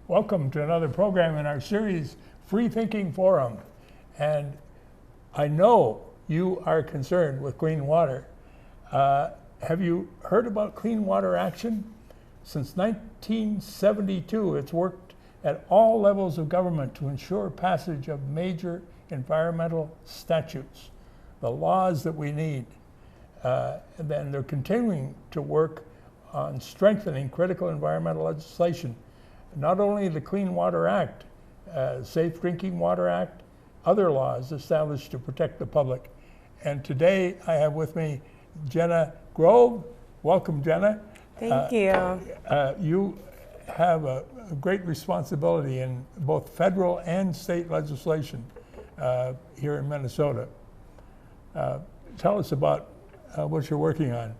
Welcome to another program in our series, Freethinking Forum. And I know you are concerned with clean water. Have you heard about Clean Water Action? Since 1972, it's worked at all levels of government to ensure passage of major environmental statutes, the laws that we need. And then they're continuing to work on strengthening critical environmental legislation. Not only the Clean Water Act, Safe Drinking Water Act, other laws established to protect the public. And today I have with me Jenna Grove. Welcome, Jenna. Thank you. You have a great responsibility in both federal and state legislation here in Minnesota. Tell us about what you're working on.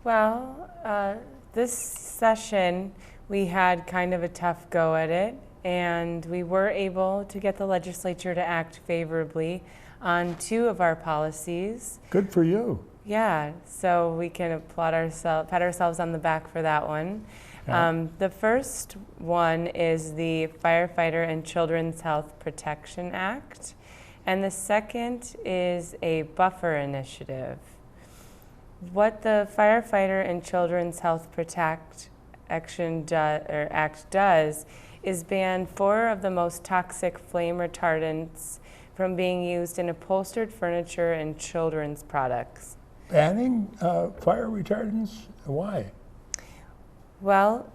Well, this session we had kind of a tough go at it, and we were able to get the legislature to act favorably on 2 of our policies. Good for you. Yeah, so we can pat ourselves on the back for that one. Yeah. The first one is the Firefighter and Children's Health Protection Act, and the second is a buffer initiative. What the Firefighter and Children's Health Act does is ban 4 of the most toxic flame retardants from being used in upholstered furniture and children's products. Banning fire retardants? Why? Well,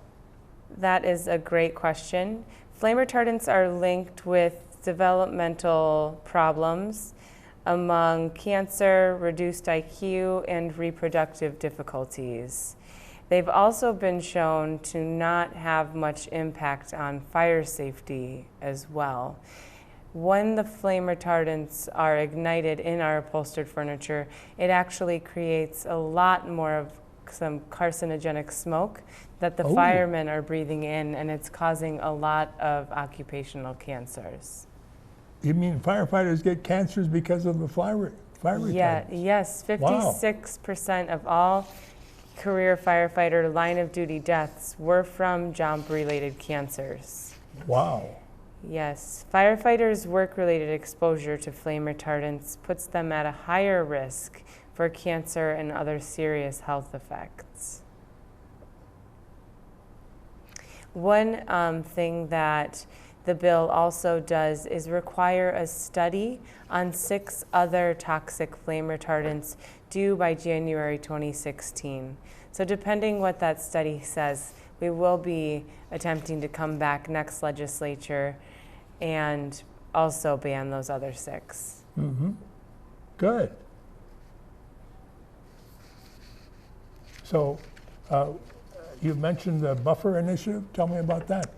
that is a great question. Flame retardants are linked with developmental problems among cancer, reduced IQ, and reproductive difficulties. They've also been shown to not have much impact on fire safety as well. When the flame retardants are ignited in our upholstered furniture, it actually creates a lot more of some carcinogenic smoke that the firemen are breathing in, and it's causing a lot of occupational cancers. You mean firefighters get cancers because of the fire retardants? Yeah, yes, 56% of all career firefighter line of duty deaths were from job-related cancers. Wow. Yes, firefighters' work-related exposure to flame retardants puts them at a higher risk for cancer and other serious health effects. One thing that the bill also does is require a study on 6 other toxic flame retardants due by January 2016. So depending what that study says, we will be attempting to come back next legislature and also ban those other 6. Mm-hmm. Good. So you mentioned the buffer initiative. Tell me about that.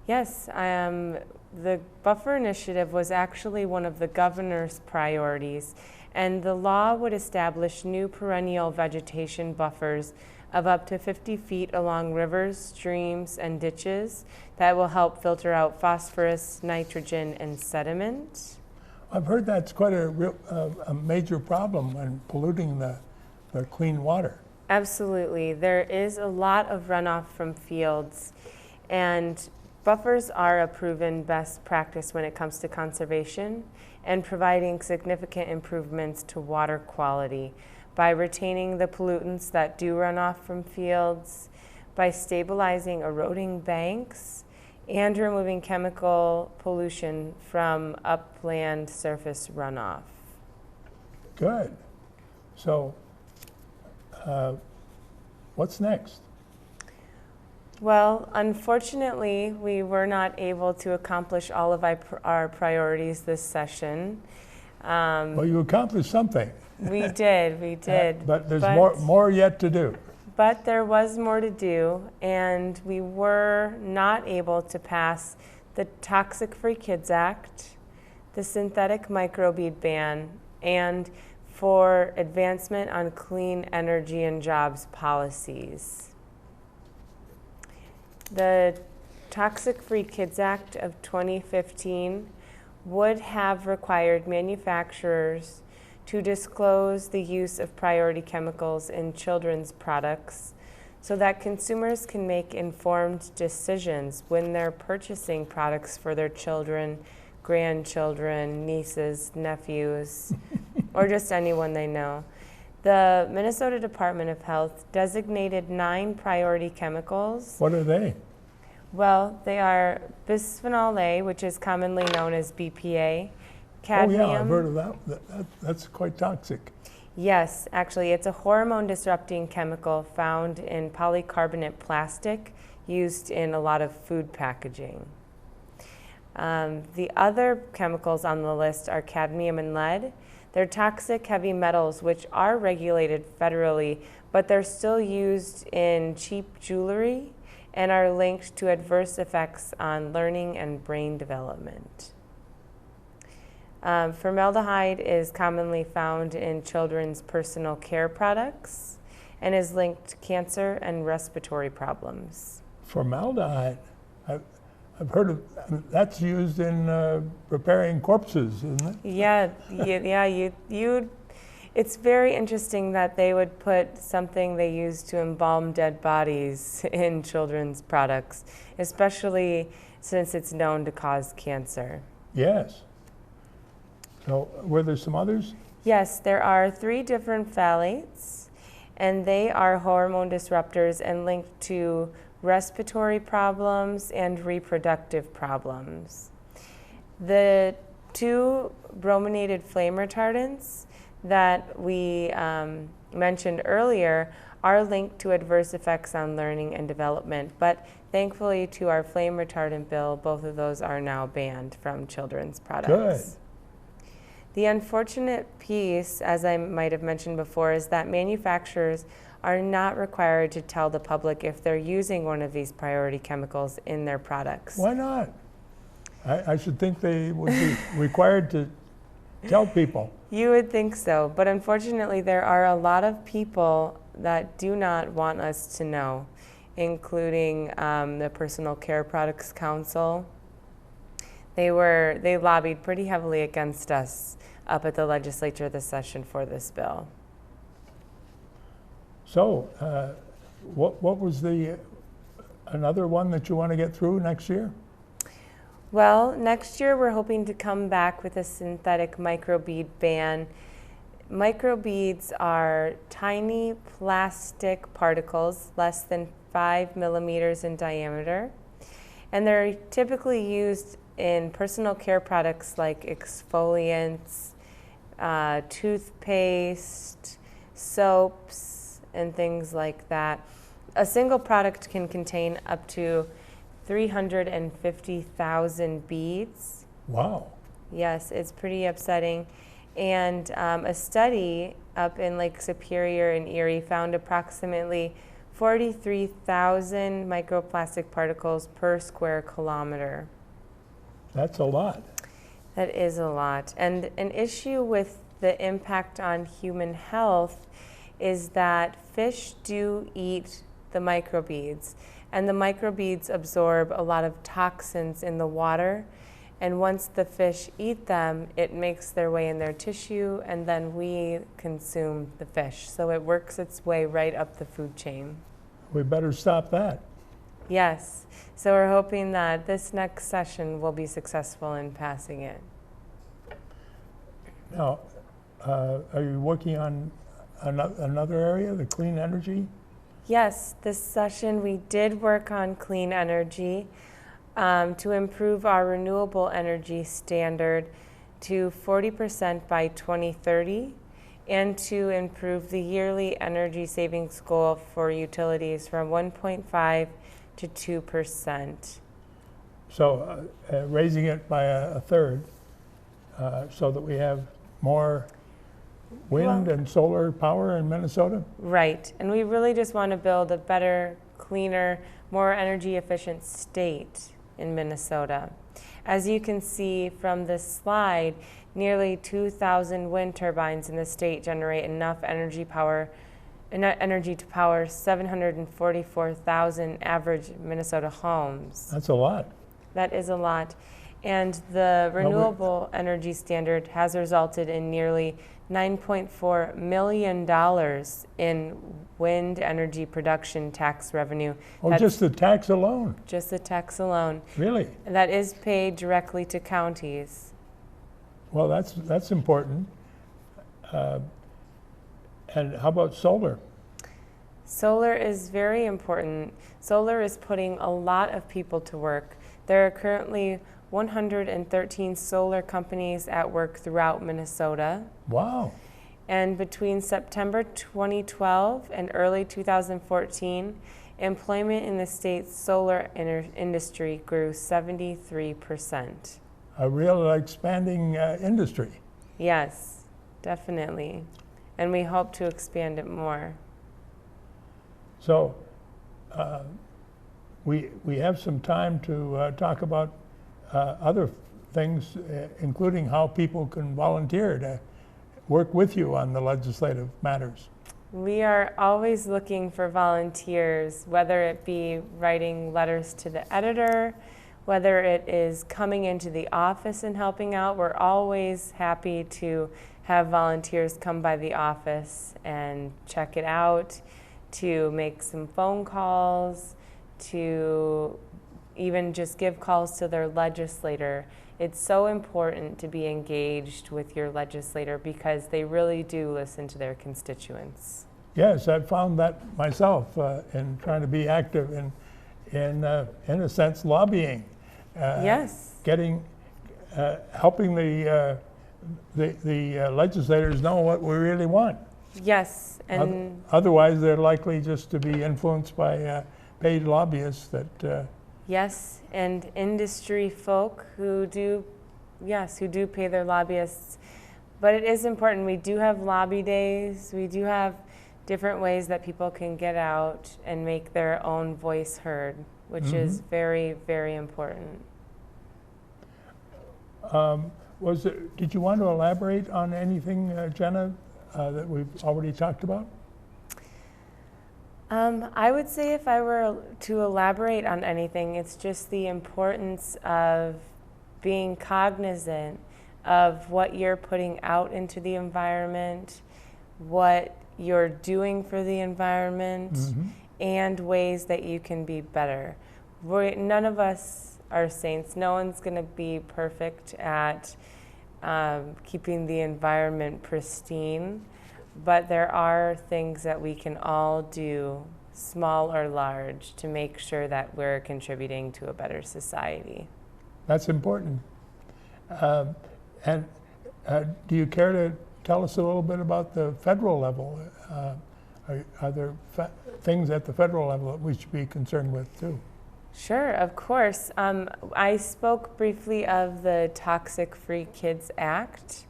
Yes, the buffer initiative was actually one of the governor's priorities, and the law would establish new perennial vegetation buffers of up to 50 feet along rivers, streams, and ditches that will help filter out phosphorus, nitrogen, and sediment. I've heard that's quite a major problem in polluting the clean water. Absolutely. There is a lot of runoff from fields, and buffers are a proven best practice when it comes to conservation and providing significant improvements to water quality by retaining the pollutants that do run off from fields, by stabilizing eroding banks, and removing chemical pollution from upland surface runoff. Good. So, what's next? Well, unfortunately, we were not able to accomplish all of our priorities this session. Well, you accomplished something. We did. But there's more yet to do. But there was more to do, and we were not able to pass the Toxic Free Kids Act, the synthetic microbead ban, and for advancement on clean energy and jobs policies. The Toxic Free Kids Act of 2015 would have required manufacturers to disclose the use of priority chemicals in children's products so that consumers can make informed decisions when they're purchasing products for their children, grandchildren, nieces, nephews, or just anyone they know. The Minnesota Department of Health designated 9 priority chemicals. What are they? Well, they are bisphenol A, which is commonly known as BPA, cadmium. Oh yeah, I've heard of that. That's quite toxic. Yes, actually, it's a hormone-disrupting chemical found in polycarbonate plastic used in a lot of food packaging. The other chemicals on the list are cadmium and lead. They're toxic heavy metals which are regulated federally, but they're still used in cheap jewelry and are linked to adverse effects on learning and brain development. Formaldehyde is commonly found in children's personal care products and is linked to cancer and respiratory problems. Formaldehyde, I've heard of, that's used in preparing corpses, isn't it? Yeah, it's very interesting that they would put something they use to embalm dead bodies in children's products, especially since it's known to cause cancer. Yes. So were there some others? Yes, there are 3 different phthalates, and they are hormone disruptors and linked to respiratory problems and reproductive problems. The 2 brominated flame retardants that we mentioned earlier are linked to adverse effects on learning and development, but thankfully to our flame retardant bill, both of those are now banned from children's products. Good. The unfortunate piece, as I might have mentioned before, is that manufacturers are not required to tell the public if they're using one of these priority chemicals in their products. Why not? I should think they would be required to tell people. You would think so, but unfortunately there are a lot of people that do not want us to know, including the Personal Care Products Council. They lobbied pretty heavily against us up at the legislature this session for this bill. So, what was another one that you want to get through next year? Well, next year we're hoping to come back with a synthetic microbead ban. Microbeads are tiny plastic particles less than 5 millimeters in diameter, and they're typically used in personal care products like exfoliants, toothpaste, soaps, and things like that. A single product can contain up to 350,000 beads. Wow. Yes, it's pretty upsetting. And a study up in Lake Superior in Erie found approximately 43,000 microplastic particles per square kilometer. That's a lot. That is a lot. And an issue with the impact on human health is that fish do eat the microbeads, and the microbeads absorb a lot of toxins in the water, and once the fish eat them, it makes their way in their tissue, and then we consume the fish. So it works its way right up the food chain. We better stop that. Yes. So we're hoping that this next session will be successful in passing it. Now, are you working on another area, the clean energy? Yes, this session we did work on clean energy to improve our renewable energy standard to 40% by 2030 and to improve the yearly energy savings goal for utilities from 1.5 to 2%. So raising it by a third so that we have more wind and solar power in Minnesota? Right, and we really just want to build a better, cleaner, more energy efficient state in Minnesota. As you can see from this slide, nearly 2,000 wind turbines in the state generate enough energy to power 744,000 average Minnesota homes. That's a lot. That is a lot. And the renewable energy standard has resulted in nearly $9.4 million in wind energy production tax revenue. Oh, just the tax alone? Just the tax alone. Really? And that is paid directly to counties. Well, that's important. And how about solar? Solar is very important. Solar is putting a lot of people to work. There are currently 113 solar companies at work throughout Minnesota. Wow. And between September 2012 and early 2014, employment in the state's solar industry grew 73%. A real expanding industry. Yes, definitely. And we hope to expand it more. So we have some time to talk about other things, including how people can volunteer to work with you on the legislative matters. We are always looking for volunteers, whether it be writing letters to the editor, whether it is coming into the office and helping out. We're always happy to have volunteers come by the office and check it out, to make some phone calls, to even just give calls to their legislator. It's so important to be engaged with your legislator because they really do listen to their constituents. Yes, I've found that myself in trying to be active in a sense, lobbying. Yes. Helping the legislators know what we really want. Yes, and otherwise they're likely just to be influenced by paid lobbyists that. Yes, and industry folk who do pay their lobbyists. But it is important. We do have lobby days. We do have different ways that people can get out and make their own voice heard, which is very, very important. Did you want to elaborate on anything, Jenna, that we've already talked about? I would say if I were to elaborate on anything, it's just the importance of being cognizant of what you're putting out into the environment, what you're doing for the environment, and ways that you can be better. None of us are saints. No one's going to be perfect at keeping the environment pristine. But there are things that we can all do, small or large, to make sure that we're contributing to a better society. That's important. And do you care to tell us a little bit about the federal level? Are there things at the federal level that we should be concerned with too? Sure, of course. I spoke briefly of the Toxic Free Kids Act.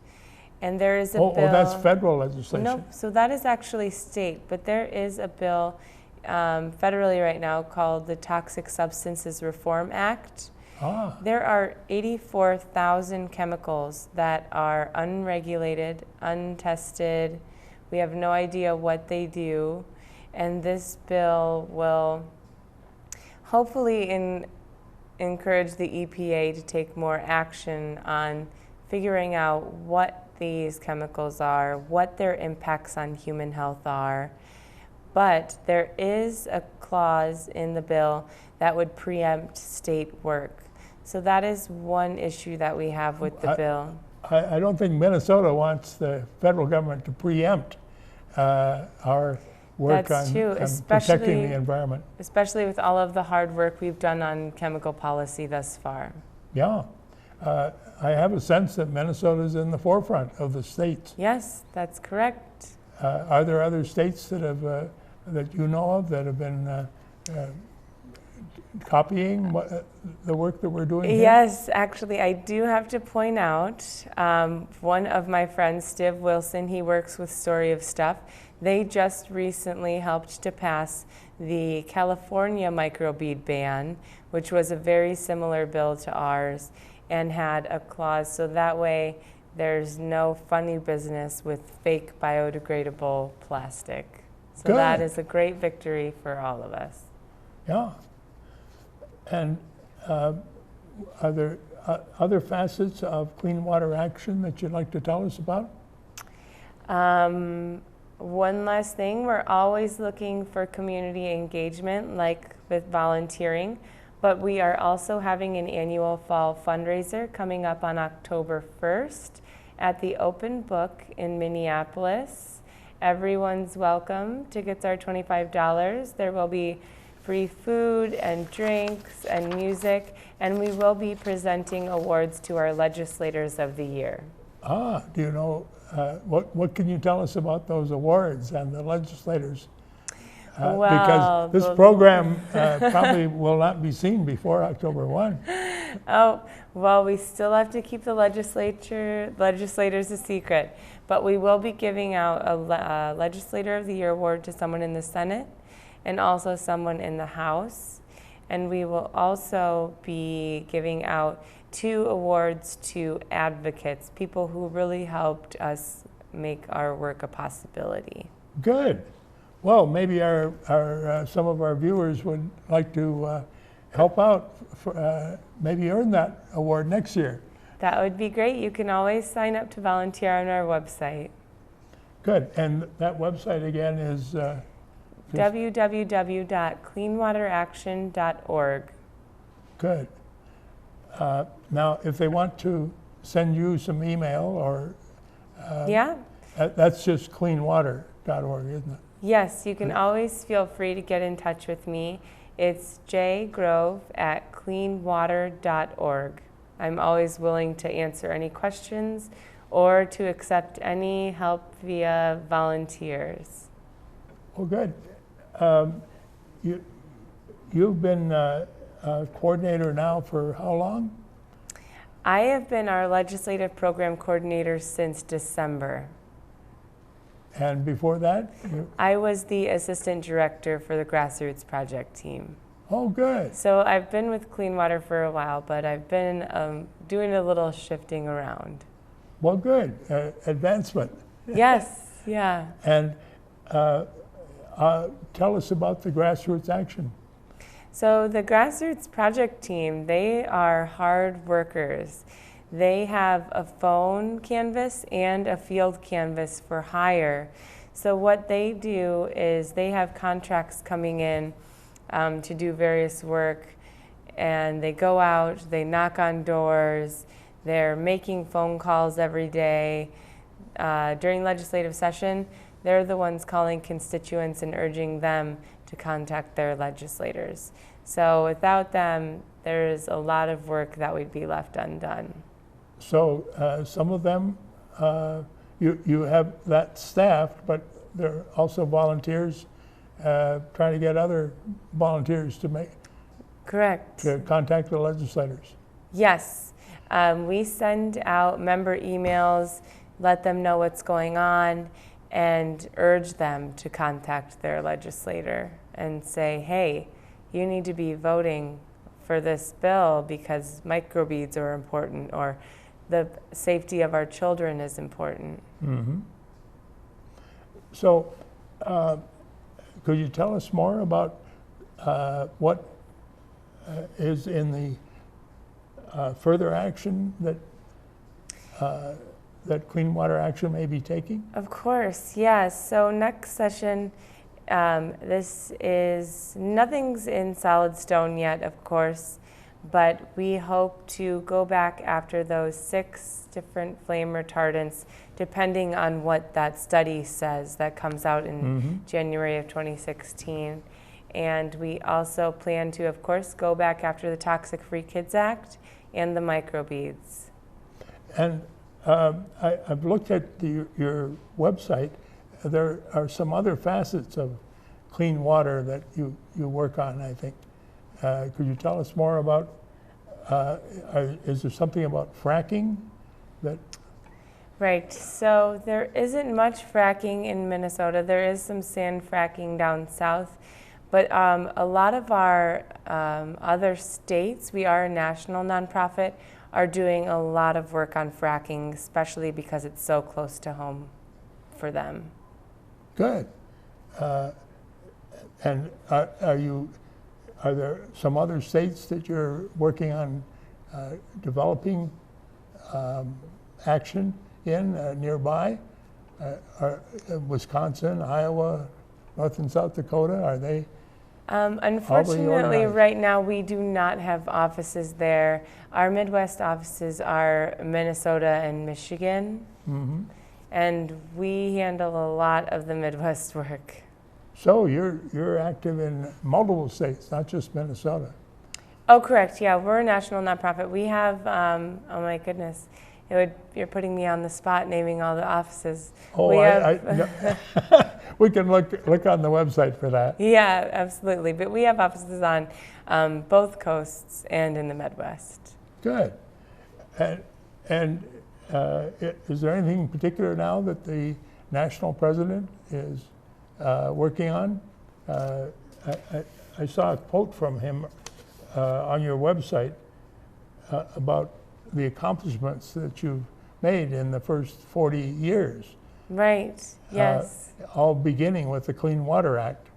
And there is a bill. Oh, that's federal legislation. No, so that is actually state, but there is a bill federally right now called the Toxic Substances Reform Act. There are 84,000 chemicals that are unregulated, untested. We have no idea what they do. And this bill will hopefully encourage the EPA to take more action on figuring out what these chemicals are, what their impacts on human health are. But there is a clause in the bill that would preempt state work. So that is one issue that we have with the bill. I don't think Minnesota wants the federal government to preempt our work on protecting the environment. Especially with all of the hard work we've done on chemical policy thus far. Yeah. I have a sense that Minnesota is in the forefront of the states. Yes, that's correct. Are there other states that have, that you know of, that have been copying the work that we're doing here? Yes, actually, I do have to point out one of my friends, Steve Wilson, he works with Story of Stuff. They just recently helped to pass the California microbead ban, which was a very similar bill to ours, and had a clause so that way there's no funny business with fake biodegradable plastic. So Good. That is a great victory for all of us. Yeah. And are there other facets of clean water action that you'd like to tell us about? One last thing, we're always looking for community engagement, like with volunteering, but we are also having an annual fall fundraiser coming up on October 1st at the Open Book in Minneapolis. Everyone's welcome. Tickets are $25. There will be free food and drinks and music, and we will be presenting awards to our legislators of the year. Do you know, what can you tell us about those awards and the legislators? Well, because this program probably will not be seen before October 1. Oh, well, we still have to keep the legislators a secret, but we will be giving out a Legislator of the Year award to someone in the Senate and also someone in the House. And we will also be giving out 2 awards to advocates, people who really helped us make our work a possibility. Good. Well, maybe some of our viewers would like to help out, maybe earn that award next year. That would be great. You can always sign up to volunteer on our website. Good. And that website again is? www.cleanwateraction.org. Good. Now, if they want to send you some email or yeah, that's just cleanwater.org, isn't it? Yes, you can always feel free to get in touch with me. It's jgrove@cleanwater.org. I'm always willing to answer any questions or to accept any help via volunteers. Well, good. You've been a coordinator now for how long? I have been our legislative program coordinator since December. And before that? I was the assistant director for the grassroots project team. Oh, good. So I've been with Clean Water for a while, but I've been doing a little shifting around. Well, good. Advancement. Yes, yeah. And tell us about the grassroots action. So the grassroots project team, they are hard workers. They have a phone canvas and a field canvas for hire. So what they do is they have contracts coming in to do various work, and they go out, they knock on doors, they're making phone calls every day. During legislative session, they're the ones calling constituents and urging them to contact their legislators. So without them, there's a lot of work that would be left undone. So some of them, you have that staffed, but there are also volunteers trying to get other volunteers to contact the legislators. Yes, we send out member emails, let them know what's going on, and urge them to contact their legislator and say, hey, you need to be voting for this bill because microbeads are important, or the safety of our children is important. Mm-hmm. So could you tell us more about what is in the further action that Clean Water Action may be taking? Of course, yes. So next session, nothing's in solid stone yet, of course, but we hope to go back after those 6 different flame retardants, depending on what that study says that comes out in January of 2016. And we also plan to, of course, go back after the Toxic Free Kids Act and the microbeads. And I've looked at your website. There are some other facets of clean water that you work on, I think. Could you tell us more about, is there something about fracking that? Right, so there isn't much fracking in Minnesota. There is some sand fracking down south, but a lot of our other states, we are a national nonprofit, are doing a lot of work on fracking, especially because it's so close to home for them. Good. And are there some other states that you're working on developing action in nearby? Wisconsin, Iowa, North and South Dakota, are they? Unfortunately, organized? right now we do not have offices there. Our Midwest offices are Minnesota and Michigan, Mm-hmm. and we handle a lot of the Midwest work. So you're active in multiple states, not just Minnesota. Oh, correct. Yeah, we're a national nonprofit. We have, oh my goodness, you're putting me on the spot naming all the offices. Oh, we no. We can look on the website for that. Yeah, absolutely. But we have offices on both coasts and in the Midwest. Good. And is there anything particular now that the national president is working on? I saw a quote from him on your website about the accomplishments that you've made in the first 40 years. Right, yes. All beginning with the Clean Water Act.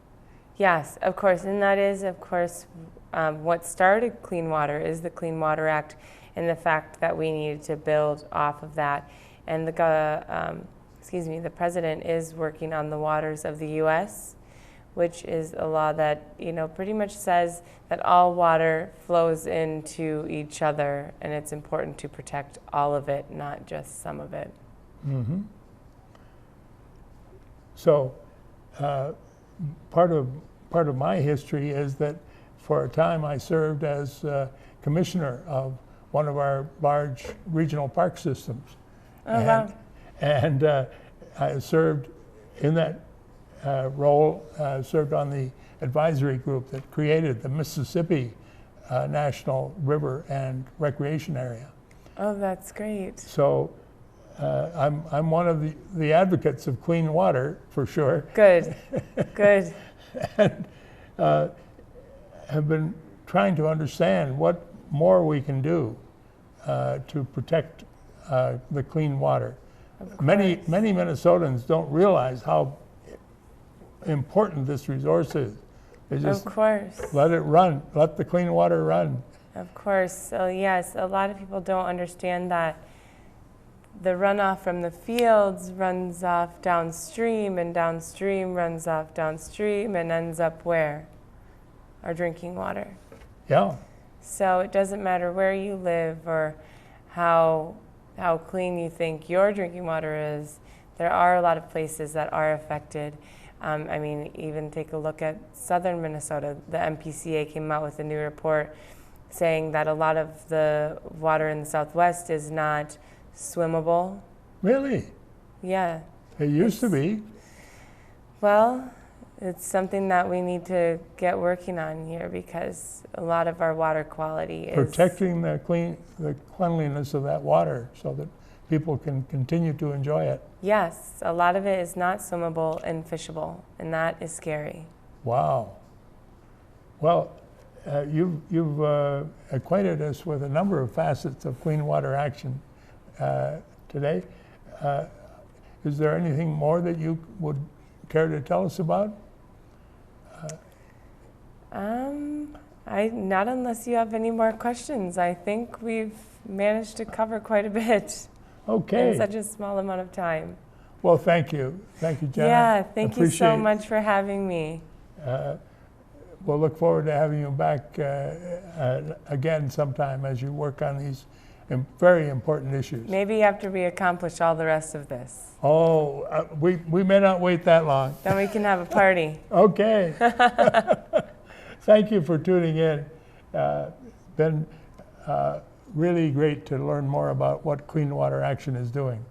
Yes, of course. And that is, of course, what started clean water is the Clean Water Act and the fact that we needed to build off of that. And the president is working on the waters of the U.S., which is a law that, pretty much says that all water flows into each other, and it's important to protect all of it, not just some of it. Mm-hmm. So part of my history is that for a time I served as commissioner of one of our large regional park systems. Oh, wow. And I served in that role, served on the advisory group that created the Mississippi National River and Recreation Area. Oh, that's great. So I'm one of the advocates of clean water, for sure. Good, good. And have been trying to understand what more we can do to protect the clean water. Many Minnesotans don't realize how important this resource is. They just Of course. let it run, let the clean water run. Of course. So yes, a lot of people don't understand that the runoff from the fields runs off downstream, and downstream runs off downstream and ends up where? Our drinking water. Yeah. So it doesn't matter where you live or how clean you think your drinking water is. There are a lot of places that are affected. Even take a look at southern Minnesota. The MPCA came out with a new report saying that a lot of the water in the Southwest is not swimmable. Really? Yeah. It used to be. Well, it's something that we need to get working on here because a lot of our water quality is Protecting the cleanliness of that water so that people can continue to enjoy it. Yes, a lot of it is not swimmable and fishable, and that is scary. Wow. Well, you've acquainted us with a number of facets of clean water action today. Is there anything more that you would care to tell us about? Not unless you have any more questions. I think we've managed to cover quite a bit Okay. in such a small amount of time. Well, thank you. Thank you, Jenna. Yeah, thank you so Appreciate- much for having me. We'll look forward to having you back again sometime as you work on these very important issues. Maybe after we accomplish all the rest of this. Oh, we may not wait that long. Then we can have a party. Okay. Thank you for tuning in. Been really great to learn more about what Clean Water Action is doing.